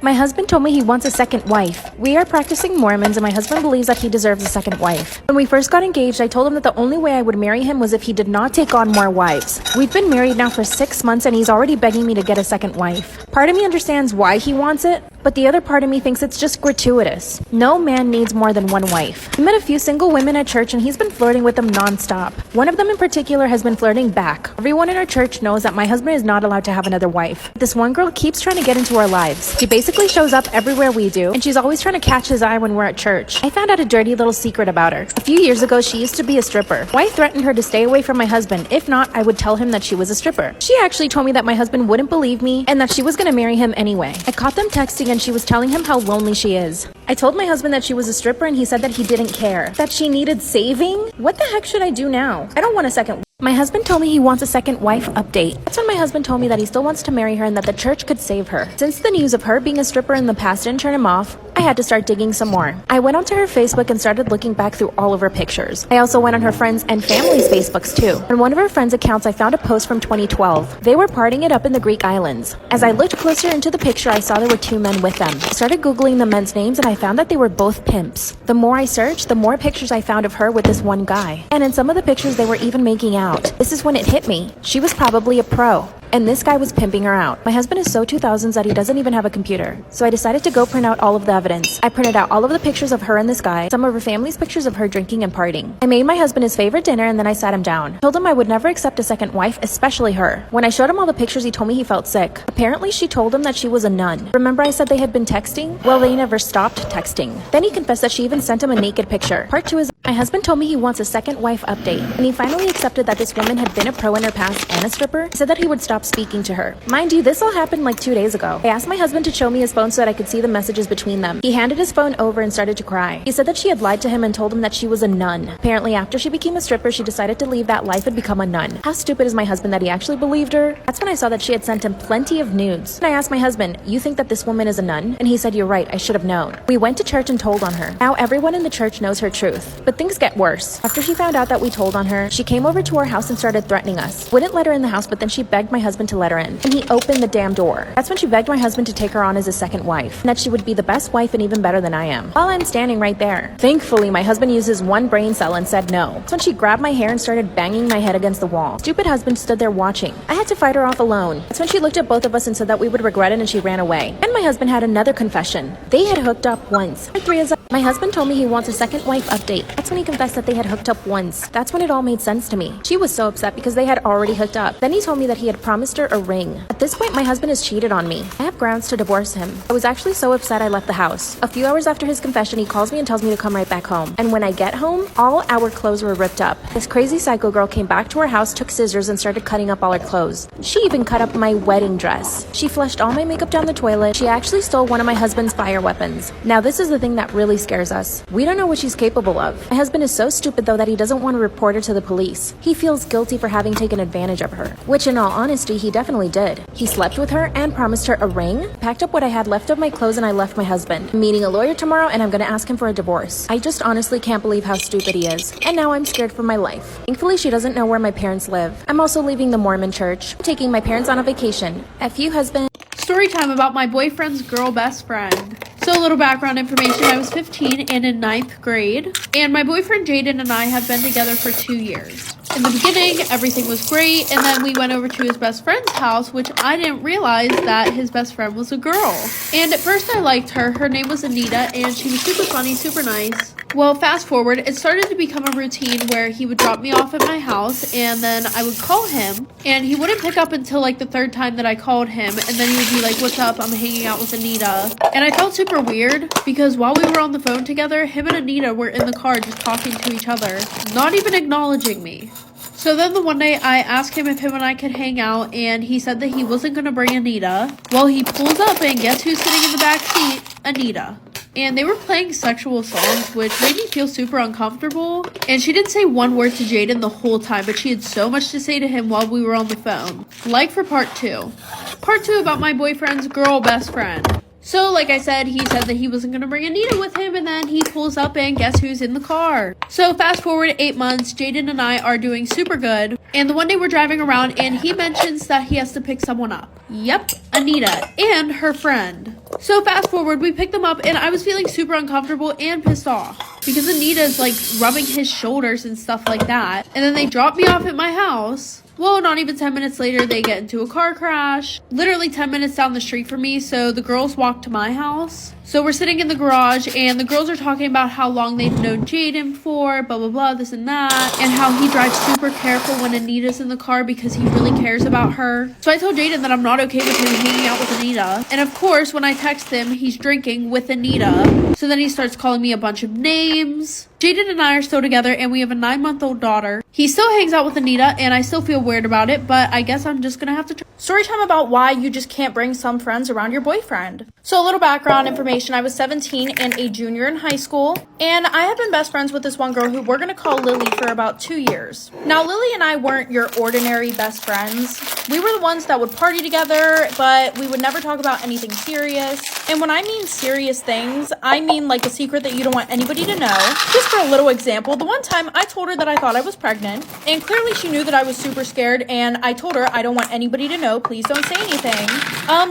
My husband told me he wants a second wife. We are practicing Mormons and my husband believes that he deserves a second wife. When we first got engaged, I told him that the only way I would marry him was if he did not take on more wives. We've been married now for 6 months and he's already begging me to get a second wife. Part of me understands why he wants it, but the other part of me thinks it's just gratuitous. No man needs more than one wife. I met a few single women at church and he's been flirting with them non-stop. One of them in particular has been flirting back. Everyone in our church knows that my husband is not allowed to have another wife. This one girl keeps trying to get into our lives. She basically shows up everywhere we do, and she's always trying to catch his eye when we're at church. I found out a dirty little secret about her. A few years ago, she used to be a stripper. I threatened her to stay away from my husband. If not, I would tell him that she was a stripper. She actually told me that my husband wouldn't believe me and that she was gonna marry him anyway. I caught them texting and she was telling him how lonely she is. I told my husband that she was a stripper and he said that he didn't care. That she needed saving? What the heck should I do now? I don't want a second. My husband told me he wants a second wife update. That's when my husband told me that he still wants to marry her and that the church could save her. Since the news of her being a stripper in the past didn't turn him off, I had to start digging some more. I went onto her Facebook and started looking back through all of her pictures. I also went on her friends' and family's Facebooks too. On one of her friends' accounts, I found a post from 2012. They were partying it up in the Greek islands. As I looked closer into the picture, I saw there were 2 men with them. I started Googling the men's names and I found that they were both pimps. The more I searched, the more pictures I found of her with this one guy. And in some of the pictures, they were even making out. This is when it hit me. She was probably a pro. And this guy was pimping her out. My husband is so 2000s that he doesn't even have a computer. So I decided to go print out all of the evidence. I printed out all of the pictures of her and this guy, some of her family's pictures of her drinking and partying. I made my husband his favorite dinner and then I sat him down. Told him I would never accept a second wife, especially her. When I showed him all the pictures, he told me he felt sick. Apparently, she told him that she was a nun. Remember I said they had been texting? Well, they never stopped texting. Then he confessed that she even sent him a naked picture. Part 2 is my husband told me he wants a second wife update. And he finally accepted that this woman had been a pro in her past and a stripper. He said that he would stop speaking to her. Mind you, this all happened like 2 days ago. I asked my husband to show me his phone so that I could see the messages between them. He handed his phone over and started to cry. He said that she had lied to him and told him that she was a nun. Apparently, after she became a stripper, she decided to leave that life and become a nun. How stupid is my husband that he actually believed her? That's when I saw that she had sent him plenty of nudes. And I asked my husband, "You think that this woman is a nun?" And he said, "You're right, I should have known." We went to church and told on her. Now everyone in the church knows her truth. But things get worse. After she found out that we told on her, she came over to our house and started threatening us. Wouldn't let her in the house, but then she begged my husband to let her in. And he opened the damn door. That's when she begged my husband to take her on as a second wife, and that she would be the best wife and even better than I am. While I'm standing right there. Thankfully, my husband used his one brain cell and said no. That's when she grabbed my hair and started banging my head against the wall. Stupid husband stood there watching. I had to fight her off alone. That's when she looked at both of us and said that we would regret it and she ran away. And my husband had another confession. They had hooked up once. My husband told me he wants a second wife update. That's when he confessed that they had hooked up once. That's when it all made sense to me. She was so upset because they had already hooked up. Then he told me that he had promised her a ring. At this point, my husband has cheated on me. I have grounds to divorce him. I was actually so upset I left the house. A few hours after his confession, he calls me and tells me to come right back home. And when I get home, all our clothes were ripped up. This crazy psycho girl came back to our house, took scissors, and started cutting up all our clothes. She even cut up my wedding dress. She flushed all my makeup down the toilet. She actually stole one of my husband's fire weapons. Now this is the thing that really scares us. We don't know what she's capable of. My husband is so stupid though that he doesn't want to report her to the police. He feels guilty for having taken advantage of her, which in all honesty, he definitely did. He slept with her and promised her a ring, packed up what I had left of my clothes, and I left my husband. I'm meeting a lawyer tomorrow and I'm gonna ask him for a divorce. I just honestly can't believe how stupid he is. And now I'm scared for my life. Thankfully, she doesn't know where my parents live. I'm also leaving the Mormon church, taking my parents on a vacation. F you, husband. Story time about my boyfriend's girl best friend. So a little background information, I was 15 and in 9th grade, and my boyfriend Jaden and I have been together for 2 years. In the beginning, everything was great, and then we went over to his best friend's house, which I didn't realize that his best friend was a girl. And at first I liked her. Her name was Anita, and she was super funny, super nice. Well, fast forward, it started to become a routine where he would drop me off at my house, and then I would call him, and he wouldn't pick up until like the 3rd time that I called him, and then he would be like, "What's up? I'm hanging out with Anita." And I felt super weird because while we were on the phone together, him and Anita were in the car just talking to each other, not even acknowledging me. So then the one day I asked him if him and I could hang out, and he said that he wasn't going to bring Anita. Well, he pulls up and guess who's sitting in the back seat? Anita. And they were playing sexual songs, which made me feel super uncomfortable. And she didn't say one word to Jaden the whole time, but she had so much to say to him while we were on the phone. Like for part 2. Part 2 about my boyfriend's girl best friend. So like I said, he said that he wasn't gonna bring Anita with him, and then he pulls up and guess who's in the car? So fast forward 8 months, Jaden and I are doing super good, and the one day we're driving around and he mentions that he has to pick someone up. Yep, Anita and her friend. So fast forward, we picked them up and I was feeling super uncomfortable and pissed off because Anita's like rubbing his shoulders and stuff like that. And then they dropped me off at my house. Well, not even 10 minutes later, they get into a car crash. Literally 10 minutes down the street from me, so the girls walk to my house. So we're sitting in the garage, and the girls are talking about how long they've known Jaden for, blah, blah, blah, this and that, and how he drives super careful when Anita's in the car because he really cares about her. So I told Jaden that I'm not okay with him hanging out with Anita. And of course, when I text him, he's drinking with Anita. So then he starts calling me a bunch of names. Jaden and I are still together, and we have a 9-month-old daughter. He still hangs out with Anita, and I still feel weird about it, but I guess I'm just gonna have to try. Story time about why you just can't bring some friends around your boyfriend. So a little background information. I was 17 and a junior in high school, and I had been best friends with this one girl who we're gonna call Lily for about 2 years. Now, Lily and I weren't your ordinary best friends. We were the ones that would party together, but we would never talk about anything serious. And when I mean serious things, I mean like a secret that you don't want anybody to know. Just for a little example, the one time I told her that I thought I was pregnant, and clearly she knew that I was super scared, and I told her I don't want anybody to know, please don't say anything.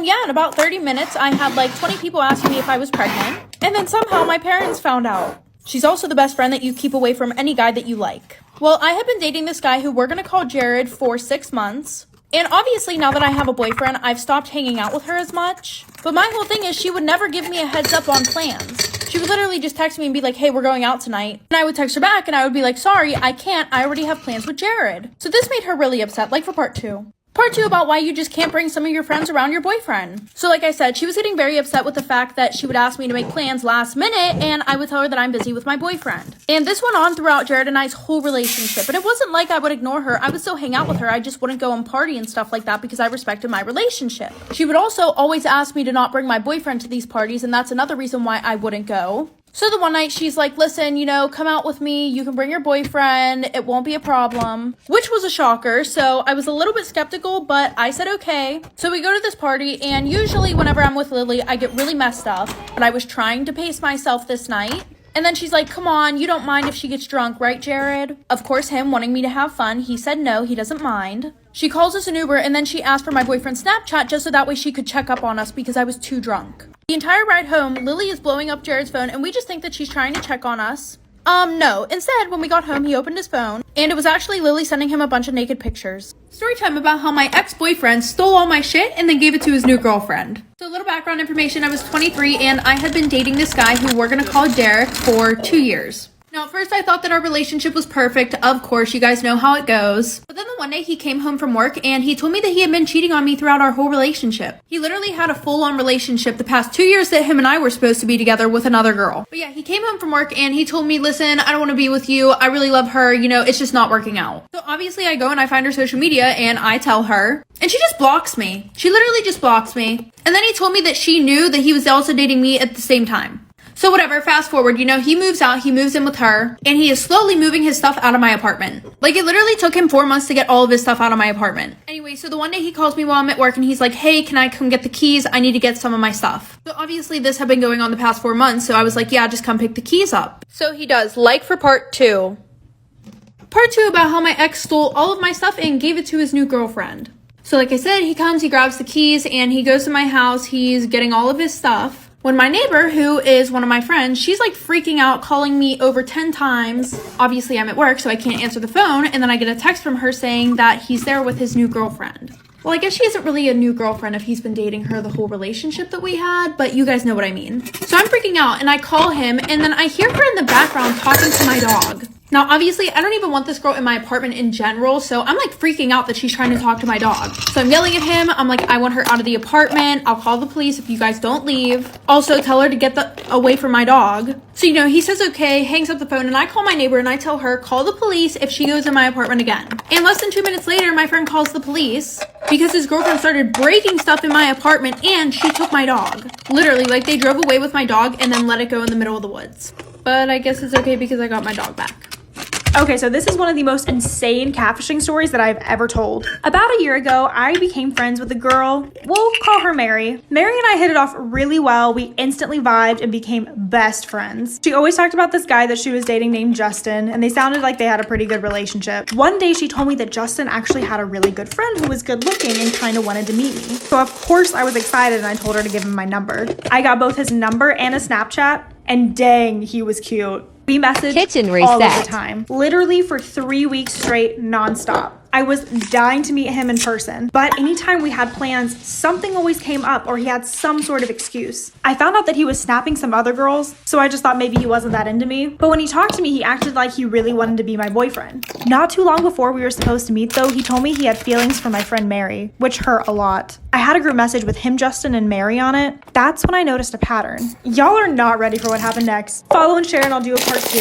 Yeah, in about 30 minutes, I had like 20 people asking me if I was pregnant, and then somehow my parents found out. She's also the best friend that you keep away from any guy that you like. Well, I had been dating this guy who we're gonna call Jared for 6 months. And obviously, now that I have a boyfriend, I've stopped hanging out with her as much. But my whole thing is she would never give me a heads up on plans. She would literally just text me and be like, hey, we're going out tonight. And I would text her back and I would be like, sorry, I can't. I already have plans with Jared. So this made her really upset, like for part 2. Part 2 about why you just can't bring some of your friends around your boyfriend. So like I said, she was getting very upset with the fact that she would ask me to make plans last minute and I would tell her that I'm busy with my boyfriend. And this went on throughout Jared and I's whole relationship. And it wasn't like I would ignore her. I would still hang out with her. I just wouldn't go and party and stuff like that because I respected my relationship. She would also always ask me to not bring my boyfriend to these parties, and that's another reason why I wouldn't go. So the one night she's like, listen, come out with me. You can bring your boyfriend. It won't be a problem, which was a shocker. So I was a little bit skeptical, but I said, okay. So we go to this party, and usually whenever I'm with Lily, I get really messed up, but I was trying to pace myself this night. And then she's like, come on, you don't mind if she gets drunk, right, Jared? Of course, him wanting me to have fun, he said no, he doesn't mind. She calls us an Uber, and then she asked for my boyfriend's Snapchat just so that way she could check up on us because I was too drunk. The entire ride home, Lily is blowing up Jared's phone, and we just think that she's trying to check on us. No. Instead, when we got home, he opened his phone, and it was actually Lily sending him a bunch of naked pictures. Story time about how my ex-boyfriend stole all my shit and then gave it to his new girlfriend. So a little background information, I was 23, and I had been dating this guy who we're gonna call Derek for 2 years. Now, at first I thought that our relationship was perfect. Of course, you guys know how it goes. But then the one day he came home from work and he told me that he had been cheating on me throughout our whole relationship. He literally had a full-on relationship the past 2 years that him and I were supposed to be together with another girl. But yeah, he came home from work and he told me, listen, I don't want to be with you. I really love her. It's just not working out. So obviously I go and I find her social media and I tell her, and she just blocks me. She literally just blocks me. And then he told me that she knew that he was also dating me at the same time. So whatever, fast forward, he moves out, he moves in with her, and he is slowly moving his stuff out of my apartment. Like, it literally took him 4 months to get all of his stuff out of my apartment. Anyway, so the one day he calls me while I'm at work and he's like, hey, can I come get the keys? I need to get some of my stuff. So obviously this had been going on the past 4 months, so I was like, yeah, just come pick the keys up. So he does, like for part 2. Part 2 about how my ex stole all of my stuff and gave it to his new girlfriend. So like I said, he comes, he grabs the keys, and he goes to my house, he's getting all of his stuff. When my neighbor, who is one of my friends, she's like freaking out, calling me over 10 times. Obviously, I'm at work, so I can't answer the phone. And then I get a text from her saying that he's there with his new girlfriend. Well, I guess she isn't really a new girlfriend if he's been dating her the whole relationship that we had, but you guys know what I mean. So I'm freaking out, and I call him, and then I hear her in the background talking to my dog. Now, obviously, I don't even want this girl in my apartment in general, so I'm like freaking out that she's trying to talk to my dog. So I'm yelling at him. I'm like, I want her out of the apartment. I'll call the police if you guys don't leave. Also, tell her to get away from my dog. So, he says okay, hangs up the phone, and I call my neighbor and I tell her, call the police if she goes in my apartment again. And less than 2 minutes later, my friend calls the police because his girlfriend started breaking stuff in my apartment and she took my dog. Literally, like they drove away with my dog and then let it go in the middle of the woods. But I guess it's okay because I got my dog back. Okay, so this is one of the most insane catfishing stories that I've ever told. About a year ago, I became friends with a girl. We'll call her Mary. Mary and I hit it off really well. We instantly vibed and became best friends. She always talked about this guy that she was dating named Justin, and they sounded like they had a pretty good relationship. One day she told me that Justin actually had a really good friend who was good looking and kind of wanted to meet me. So of course I was excited and I told her to give him my number. I got both his number and a Snapchat, and dang, he was cute. We messaged all of the time, literally for 3 weeks straight, nonstop. I was dying to meet him in person, but anytime we had plans, something always came up or he had some sort of excuse. I found out that he was snapping some other girls, so I just thought maybe he wasn't that into me. But when he talked to me, he acted like he really wanted to be my boyfriend. Not too long before we were supposed to meet though, he told me he had feelings for my friend Mary, which hurt a lot. I had a group message with him, Justin, and Mary on it. That's when I noticed a pattern. Y'all are not ready for what happened next. Follow and share and I'll do a part 2.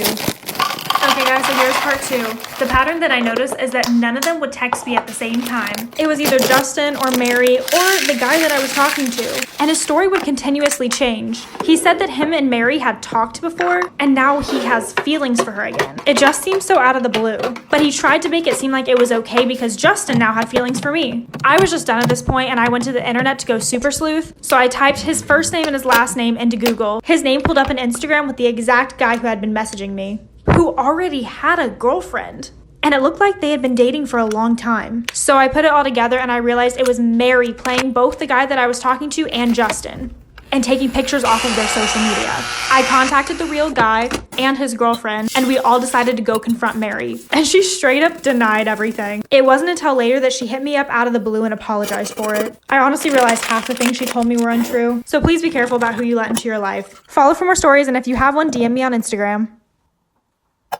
Okay guys, so here's part 2. The pattern that I noticed is that none of them would text me at the same time. It was either Justin or Mary or the guy that I was talking to. And his story would continuously change. He said that him and Mary had talked before and now he has feelings for her again. It just seems so out of the blue. But he tried to make it seem like it was okay because Justin now had feelings for me. I was just done at this point and I went to the internet to go super sleuth. So I typed his first name and his last name into Google. His name pulled up on Instagram with the exact guy who had been messaging me, who already had a girlfriend. And it looked like they had been dating for a long time. So I put it all together and I realized it was Mary playing both the guy that I was talking to and Justin, and taking pictures off of their social media. I contacted the real guy and his girlfriend, and we all decided to go confront Mary. And she straight up denied everything. It wasn't until later that she hit me up out of the blue and apologized for it. I honestly realized half the things she told me were untrue. So please be careful about who you let into your life. Follow for more stories, and if you have one, DM me on Instagram.